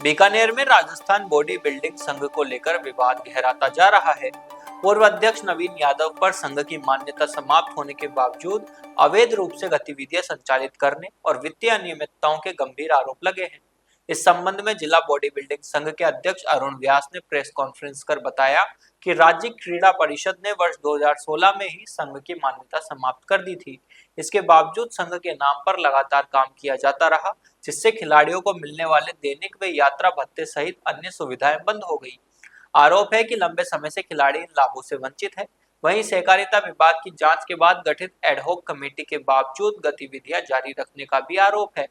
बीकानेर में Rajasthan body building संघ को लेकर विवाद गहराता जा रहा है। पूर्व अध्यक्ष नवीन यादव पर संघ की मान्यता समाप्त होने के बावजूद अवैध रूप से गतिविधियां संचालित करने और वित्तीय अनियमितताओं के गंभीर आरोप लगे हैं। इस संबंध में जिला बॉडी बिल्डिंग संघ के अध्यक्ष अरुण व्यास ने प्रेस कॉन्फ्रेंस कर बताया कि राज्य क्रीड़ा परिषद ने वर्ष 2016 में ही संघ की मान्यता समाप्त कर दी थी। इसके बावजूद संघ के नाम पर लगातार काम किया जाता रहा, जिससे खिलाड़ियों को मिलने वाले दैनिक व यात्रा भत्ते सहित अन्य सुविधाएं बंद हो गई। आरोप है कि लंबे समय से खिलाड़ी इन लाभों से वंचित है। वहीं सहकारिता विभाग की जांच के बाद गठित एडहॉक कमेटी के बावजूद गतिविधियां जारी रखने का भी आरोप है।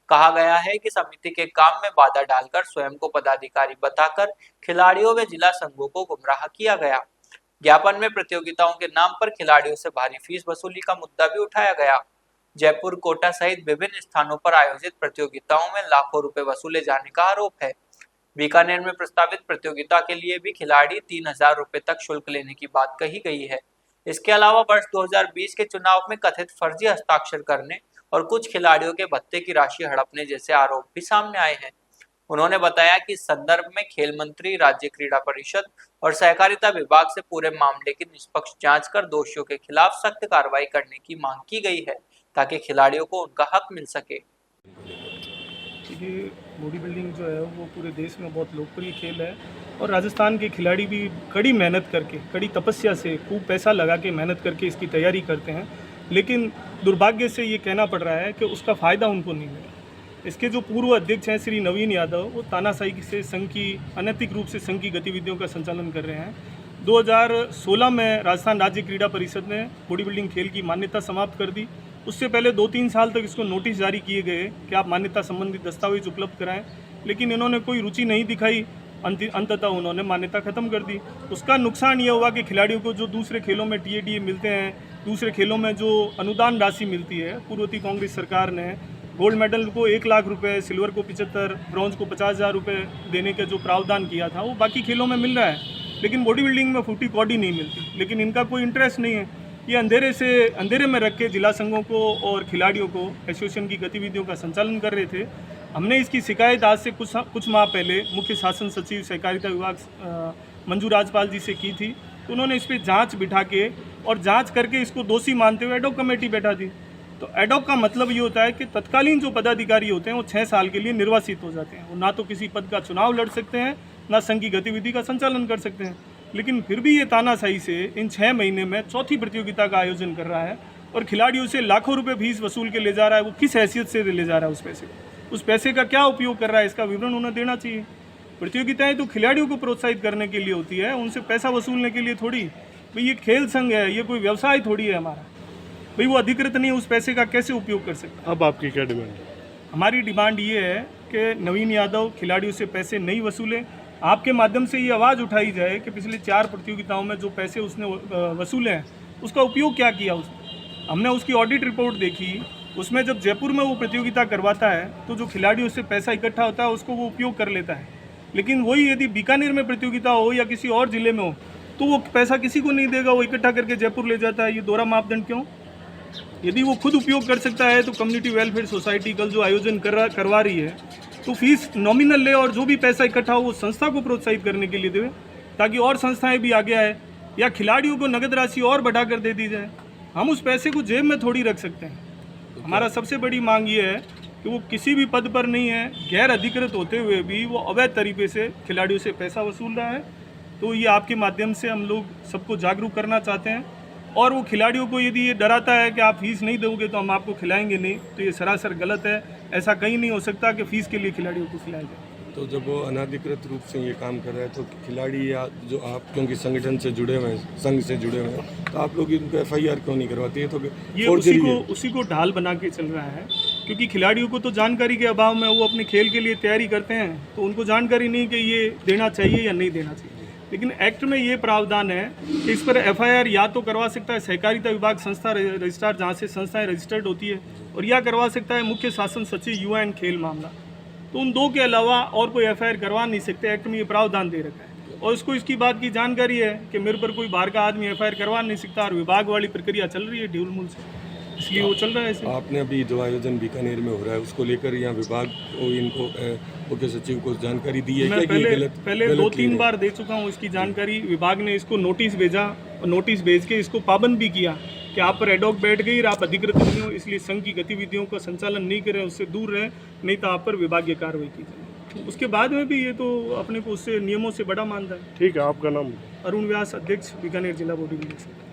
कहा गया है कि समिति के काम में बाधा डालकर स्वयं को पदाधिकारी बताकर खिलाड़ियों व जिला संघों को गुमराह किया गया। ज्ञापन में प्रतियोगिताओं के नाम पर खिलाड़ियों से भारी फीस वसूली का मुद्दा भी उठाया गया। जयपुर, कोटा सहित विभिन्न स्थानों पर आयोजित प्रतियोगिताओं में लाखों रुपए वसूले जाने का आरोप है। बीकानेर में प्रस्तावित प्रतियोगिता के लिए भी खिलाड़ी 3,000 रुपए तक शुल्क लेने की बात कही गई है। इसके अलावा वर्ष 2020 के चुनाव में कथित फर्जी हस्ताक्षर करने और कुछ खिलाड़ियों के भत्ते की राशि हड़पने जैसे आरोप भी सामने आए हैं। उन्होंने बताया कि इस संदर्भ में खेल मंत्री, राज्य क्रीड़ा परिषद और सहकारिता विभाग से पूरे मामले की निष्पक्ष जांच कर दोषियों के खिलाफ सख्त कार्रवाई करने की मांग की गई है, ताकि खिलाड़ियों को उनका हक मिल सके। ये बॉडी बिल्डिंग जो है वो पूरे देश में बहुत लोकप्रिय खेल है और राजस्थान के खिलाड़ी भी कड़ी मेहनत करके, कड़ी तपस्या से, खूब पैसा लगा के मेहनत करके इसकी तैयारी करते हैं। लेकिन दुर्भाग्य से ये कहना पड़ रहा है कि उसका फ़ायदा उनको नहीं मिला। इसके जो पूर्व अध्यक्ष हैं श्री नवीन यादव, वो तानाशाही से संघ की, अनैतिक रूप से संघ की गतिविधियों का संचालन कर रहे हैं। 2016 में राजस्थान राज्य क्रीड़ा परिषद ने बॉडी बिल्डिंग खेल की मान्यता समाप्त कर दी। उससे पहले 2-3 साल तक इसको नोटिस जारी किए गए कि आप मान्यता संबंधी दस्तावेज उपलब्ध कराएं, लेकिन इन्होंने कोई रुचि नहीं दिखाई। अंततः उन्होंने मान्यता ख़त्म कर दी। उसका नुकसान ये हुआ कि खिलाड़ियों को जो दूसरे खेलों में टीएडीए मिलते हैं, दूसरे खेलों में जो अनुदान राशि मिलती है, पूर्ववर्ती कांग्रेस सरकार ने गोल्ड मेडल को 1 लाख रुपए, सिल्वर को 75, ब्रॉन्ज को 50,000 रुपये देने का जो प्रावधान किया था वो बाकी खेलों में मिल रहा है, लेकिन बॉडी बिल्डिंग में फूटी कौड़ी नहीं मिलती। लेकिन इनका कोई इंटरेस्ट नहीं है। ये अंधेरे में रख के जिला संघों को और खिलाड़ियों को एसोसिएशन की गतिविधियों का संचालन कर रहे थे। हमने इसकी शिकायत आज से कुछ माह पहले मुख्य शासन सचिव सहकारिता विभाग मंजू राजपाल जी से की थी। तो उन्होंने इस पर जाँच बिठा के और जाँच करके इसको दोषी मानते हुए एडहॉक कमेटी बैठा दी। तो एडहॉक का मतलब ये होता है कि तत्कालीन जो पदाधिकारी होते हैं वो 6 साल के लिए निर्वासित हो जाते हैं। वो ना तो किसी पद का चुनाव लड़ सकते हैं, ना संघ की गतिविधि का संचालन कर सकते हैं। लेकिन फिर भी ये तानाशाही से इन 6 महीने में चौथी प्रतियोगिता का आयोजन कर रहा है और खिलाड़ियों से लाखों रुपए फीस वसूल के ले जा रहा है। वो किस हैसियत से ले जा रहा है उस पैसे का क्या उपयोग कर रहा है, इसका विवरण उन्हें देना चाहिए। प्रतियोगिताएं तो खिलाड़ियों को प्रोत्साहित करने के लिए होती है, उनसे पैसा वसूलने के लिए थोड़ी। भाई ये खेल संघ है, ये कोई व्यवसाय थोड़ी है हमारा। भाई वो अधिकृत नहीं है, उस पैसे का कैसे उपयोग कर सकता है। अब आपकी क्या डिमांड है? हमारी डिमांड ये है कि नवीन यादव खिलाड़ियों से पैसे नहीं वसूले। आपके माध्यम से ये आवाज़ उठाई जाए कि पिछले 4 प्रतियोगिताओं में जो पैसे उसने वसूले हैं उसका उपयोग क्या किया उसने। हमने उसकी ऑडिट रिपोर्ट देखी, उसमें जब जयपुर में वो प्रतियोगिता करवाता है तो जो खिलाड़ियों से पैसा इकट्ठा होता है उसको वो उपयोग कर लेता है। लेकिन वही यदि बीकानेर में प्रतियोगिता हो या किसी और ज़िले में हो तो वो पैसा किसी को नहीं देगा, वो इकट्ठा करके जयपुर ले जाता है। ये दोहरा मापदंड क्यों? यदि वो खुद उपयोग कर सकता है तो कम्युनिटी वेलफेयर सोसाइटी कल जो आयोजन करवा रही है तो फीस नॉमिनल ले और जो भी पैसा इकट्ठा हो वो संस्था को प्रोत्साहित करने के लिए देवे, ताकि और संस्थाएं भी आगे आए, या खिलाड़ियों को नगद राशि और बढ़ाकर दे दी जाए। हम उस पैसे को जेब में थोड़ी रख सकते हैं। हमारा सबसे बड़ी मांग ये है कि वो किसी भी पद पर नहीं है, गैर अधिकृत होते हुए भी वो अवैध तरीके से खिलाड़ियों से पैसा वसूल रहा है। तो ये आपके माध्यम से हम लोग सबको जागरूक करना चाहते हैं। और वो खिलाड़ियों को यदि ये डराता है कि आप फीस नहीं दोगे तो हम आपको खिलाएंगे नहीं, तो ये सरासर गलत है। ऐसा कहीं नहीं हो सकता कि फ़ीस के लिए खिलाड़ियों को खिलाया जाए। तो जब वो अनाधिकृत रूप से ये काम कर रहे हैं तो खिलाड़ी या जो आप क्योंकि संगठन से जुड़े हुए हैं, संघ से जुड़े हुए हैं, तो आप लोग इनको FIR क्यों नहीं करवाते? तो ये उसी को ढाल बना के चल रहा है, क्योंकि खिलाड़ियों को तो जानकारी के अभाव में वो अपने खेल के लिए तैयारी करते हैं, तो उनको जानकारी नहीं कि ये देना चाहिए या नहीं देना चाहिए। लेकिन एक्ट में ये प्रावधान है कि इस पर FIR या तो करवा सकता है सहकारिता विभाग संस्था रजिस्ट्रार, जहाँ से संस्थाएं रजिस्टर्ड होती है, और या करवा सकता है मुख्य शासन सचिव युवा एंड खेल मामला। तो उन 2 के अलावा और कोई FIR करवा नहीं सकते। एक्ट में ये प्रावधान दे रखा है और उसको इसकी बात की जानकारी है कि मेरे पर कोई बाहर का आदमी FIR करवा नहीं सकता, और विभाग वाली प्रक्रिया चल रही है ढिलमुल से। इसलिए वो चल रहा है ऐसे। आपने अभी जो आयोजन बीकानेर में हो रहा है उसको लेकर यहाँ विभाग को इनको मुख्य सचिव को जानकारी दी है मैं क्या कि ये पहले गलत 2-3 क्लियर है? बार दे चुका हूँ इसकी जानकारी। विभाग ने इसको नोटिस भेजा और नोटिस भेज के इसको पाबंद भी किया कि आप पर एडॉक बैठ गई और आप अधिकृत नहीं हो, इसलिए संघ की गतिविधियों का संचालन नहीं करें, उससे दूर रहें, नहीं तो आप पर विभागीय कार्रवाई की जाए। उसके बाद में भी ये तो अपने को उससे नियमों से बड़ा मानता है। ठीक है, आपका नाम? अरुण व्यास, अध्यक्ष बीकानेर जिला बॉडी बिल्डिंग संघ।